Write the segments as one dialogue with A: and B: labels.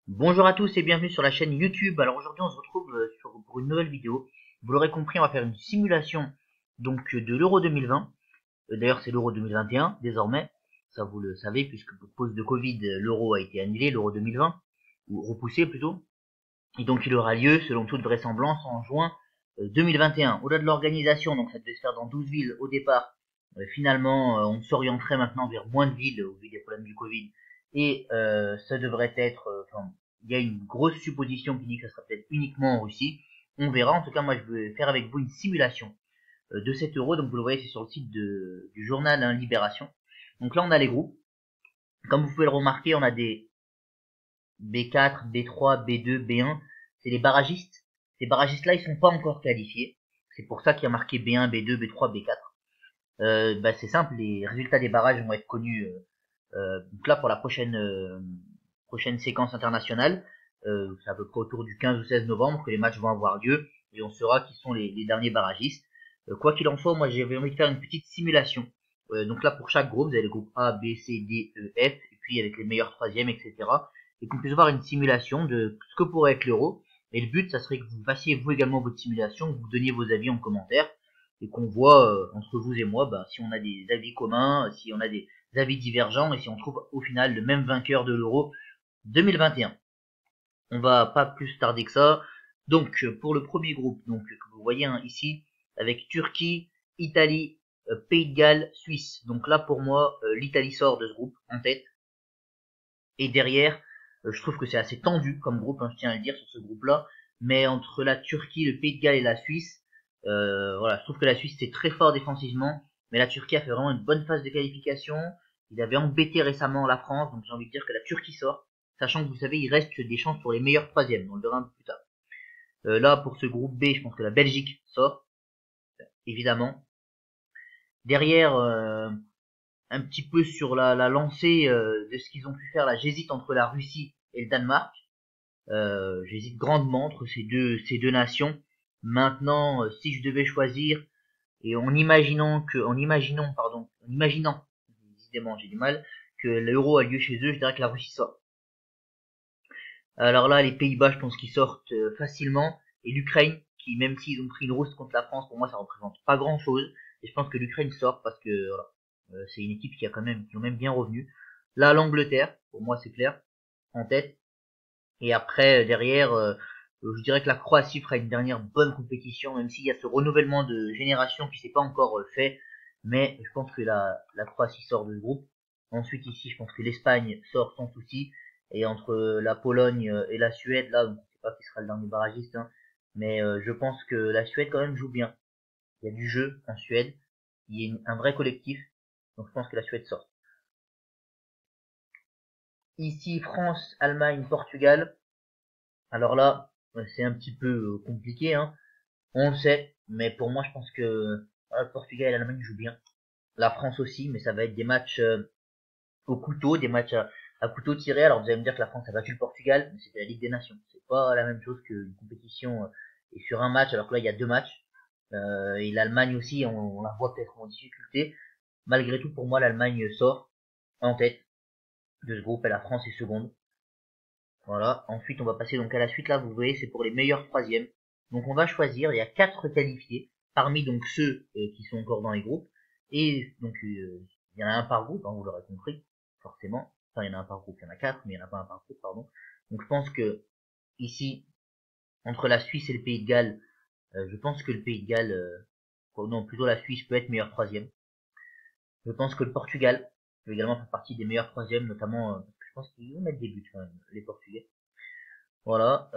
A: Bonjour à tous et bienvenue sur la chaîne YouTube. Alors aujourd'hui on se retrouve pour une nouvelle vidéo. Vous l'aurez compris, on va faire une simulation donc de l'Euro 2020. D'ailleurs c'est l'Euro 2021 désormais, ça vous le savez puisque pour cause de Covid l'Euro a été annulé, l'Euro 2020, ou repoussé plutôt. Et donc il aura lieu selon toute vraisemblance en juin 2021. Au-delà de l'organisation, donc ça devait se faire dans 12 villes au départ. Finalement on s'orienterait maintenant vers moins de villes au vu des problèmes du Covid. Et ça devrait être, il y a une grosse supposition qui dit que ça sera peut-être uniquement en Russie. On verra. En tout cas, moi, je vais faire avec vous une simulation de cet euro. Donc, vous le voyez, c'est sur le site du journal Libération. Donc là, on a les groupes. Comme vous pouvez le remarquer, on a des B4, B3, B2, B1. C'est les barragistes. Ces barragistes-là, ils sont pas encore qualifiés. C'est pour ça qu'il y a marqué B1, B2, B3, B4. C'est simple, les résultats des barrages vont être connus donc là pour la prochaine séquence internationale. C'est à peu près autour du 15 ou 16 novembre que les matchs vont avoir lieu et on saura qui sont les derniers barragistes. Quoi qu'il en soit, moi j'avais envie de faire une petite simulation. Donc là pour chaque groupe, vous avez le groupe A, B, C, D, E, F, et puis avec les meilleurs troisièmes, etc. Et qu'on puisse voir une simulation de ce que pourrait être l'euro. Et le but, ça serait que vous fassiez vous également votre simulation, que vous donniez vos avis en commentaire, et qu'on voit entre vous et moi si on a des avis communs, si on a des avis divergents, et si on trouve au final le même vainqueur de l'Euro 2021. On va pas plus tarder que ça. Donc pour le premier groupe, donc que vous voyez ici, avec Turquie, Italie, Pays de Galles, Suisse. Donc là pour moi, l'Italie sort de ce groupe en tête. Et derrière, je trouve que c'est assez tendu comme groupe, je tiens à le dire sur ce groupe-là. Mais entre la Turquie, le Pays de Galles et la Suisse, voilà, je trouve que la Suisse c'est très fort défensivement, mais la Turquie a fait vraiment une bonne phase de qualification. Il avait embêté récemment la France, donc j'ai envie de dire que la Turquie sort, sachant que vous savez, il reste des chances pour les meilleurs troisièmes, on le verra un peu plus tard. Là, pour ce groupe B, je pense que la Belgique sort, évidemment. Derrière, un petit peu sur la lancée de ce qu'ils ont pu faire, là, j'hésite entre la Russie et le Danemark. J'hésite grandement entre ces deux nations. Maintenant, si je devais choisir, et en imaginant, décidément j'ai du mal, que l'euro a lieu chez eux, je dirais que la Russie sort. Alors là, les Pays-Bas, je pense qu'ils sortent facilement, et l'Ukraine, qui même s'ils ont pris une rousse contre la France, pour moi ça représente pas grand-chose, et je pense que l'Ukraine sort parce que voilà, c'est une équipe qui est même bien revenu. Là, l'Angleterre, pour moi c'est clair, en tête. Et après, derrière, je dirais que la Croatie fera une dernière bonne compétition, même s'il y a ce renouvellement de génération qui s'est pas encore fait. Mais je pense que la Croatie sort de ce groupe. Ensuite, ici, je pense que l'Espagne sort sans souci. Et entre la Pologne et la Suède, là, je ne sais pas qui sera le dernier barragiste, mais je pense que la Suède quand même joue bien. Il y a du jeu en Suède. Il y a un vrai collectif. Donc je pense que la Suède sort. Ici, France, Allemagne, Portugal. Alors là, c'est un petit peu compliqué, on le sait, mais pour moi, je pense que le Portugal et l'Allemagne jouent bien. La France aussi, mais ça va être des matchs au couteau, des matchs à couteau tiré. Alors vous allez me dire que la France a battu le Portugal, mais c'était la Ligue des Nations. C'est pas la même chose qu'une compétition et sur un match, alors que là il y a deux matchs. Et l'Allemagne aussi, on la voit peut-être en difficulté. Malgré tout, pour moi, l'Allemagne sort en tête de ce groupe et la France est seconde. Voilà. Ensuite, on va passer donc à la suite. Là, vous voyez, c'est pour les meilleurs troisièmes. Donc, on va choisir. Il y a 4 qualifiés parmi donc ceux qui sont encore dans les groupes. Et donc, il y en a un par groupe, vous l'aurez compris, forcément. Enfin, il y en a un par groupe. Il y en a 4, mais il n'y en a pas un par groupe, pardon. Donc, je pense que ici, entre la Suisse et le Pays de Galles, je pense que le Pays de Galles, non, plutôt la Suisse peut être meilleur troisième. Je pense que le Portugal peut également faire partie des meilleurs troisièmes, notamment, je pense qu'ils vont mettre des buts quand même, les Portugais. Voilà.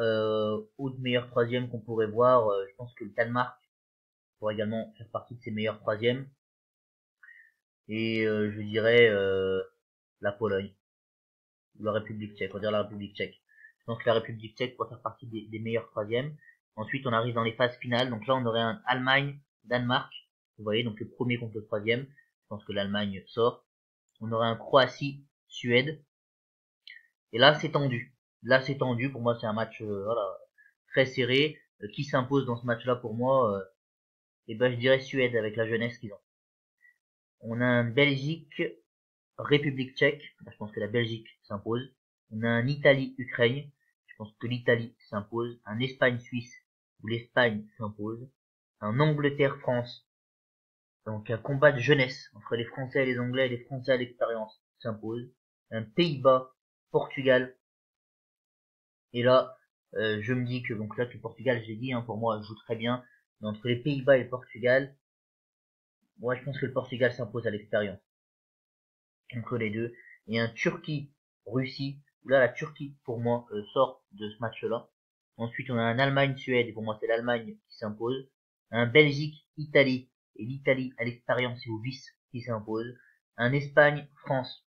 A: Autre meilleur troisième qu'on pourrait voir, je pense que le Danemark pourrait également faire partie de ces meilleurs troisièmes. Et je dirais la Pologne, ou la République tchèque, on va dire la République tchèque. Je pense que la République tchèque pourrait faire partie des meilleurs troisièmes. Ensuite, on arrive dans les phases finales. Donc là, on aurait un Allemagne, Danemark. Vous voyez, donc le premier contre le troisième. Je pense que l'Allemagne sort. On aurait un Croatie, Suède. Et là, c'est tendu. Là, c'est tendu. Pour moi, c'est un match voilà, très serré. Qui s'impose dans ce match-là pour moi Et ben, je dirais Suède avec la jeunesse qu'ils ont. On a un Belgique, République tchèque. Je pense que la Belgique s'impose. On a un Italie, Ukraine. pense que l'Italie s'impose. Un Espagne-Suisse, où l'Espagne s'impose. Un Angleterre-France, donc un combat de jeunesse entre les Français et les Anglais et les Français à l'expérience s'impose. Un Pays-Bas-Portugal. Et là, je me dis que donc là que le Portugal, j'ai dit, hein, pour moi, joue très bien. Mais entre les Pays-Bas et le Portugal, moi je pense que le Portugal s'impose à l'expérience. Entre les deux. Et un Turquie-Russie, où là la Turquie, pour moi, sort de ce match-là. Ensuite, on a un Allemagne-Suède, et pour moi c'est l'Allemagne qui s'impose. Un Belgique-Italie, et l'Italie à l'expérience et au vice qui s'impose. Un Espagne-France.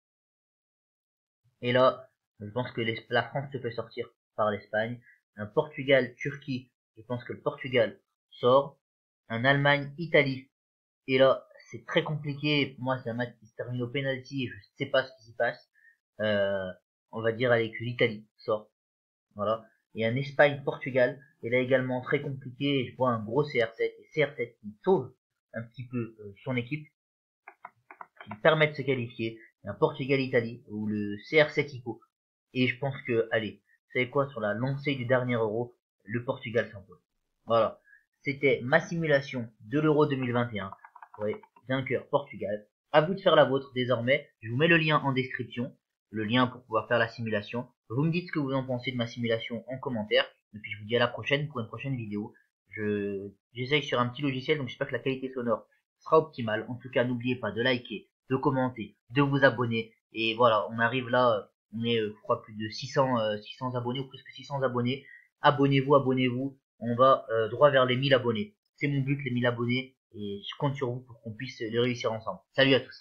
A: Et là, je pense que la France se fait sortir par l'Espagne. Un Portugal-Turquie, je pense que le Portugal sort. Un Allemagne-Italie. Et là, c'est très compliqué. Pour moi, c'est un match qui se termine au penalty et je sais pas ce qui s'y passe. On va dire allez, que l'Italie sort. Voilà. Et un Espagne-Portugal. Et là également très compliqué. Et je vois un gros CR7. Et CR7 qui sauve un petit peu son équipe. Qui permet de se qualifier. Et un Portugal-Italie. Où le CR7 ICO. Et je pense que, allez, vous savez quoi, sur la lancée du dernier Euro, le Portugal s'impose. Voilà. C'était ma simulation de l'Euro 2021. Ouais, vainqueur Portugal. À vous de faire la vôtre désormais. Je vous mets le lien en description. Le lien pour pouvoir faire la simulation. Vous me dites ce que vous en pensez de ma simulation en commentaire. Et puis je vous dis à la prochaine pour une prochaine vidéo. J'essaye sur un petit logiciel, donc j'espère que la qualité sonore sera optimale. En tout cas, n'oubliez pas de liker, de commenter, de vous abonner. Et voilà, on arrive là, on est, je crois, plus de 600 abonnés, ou presque 600 abonnés. Abonnez-vous, abonnez-vous. On va droit vers les 1000 abonnés. C'est mon but, les 1000 abonnés. Et je compte sur vous pour qu'on puisse les réussir ensemble. Salut à tous.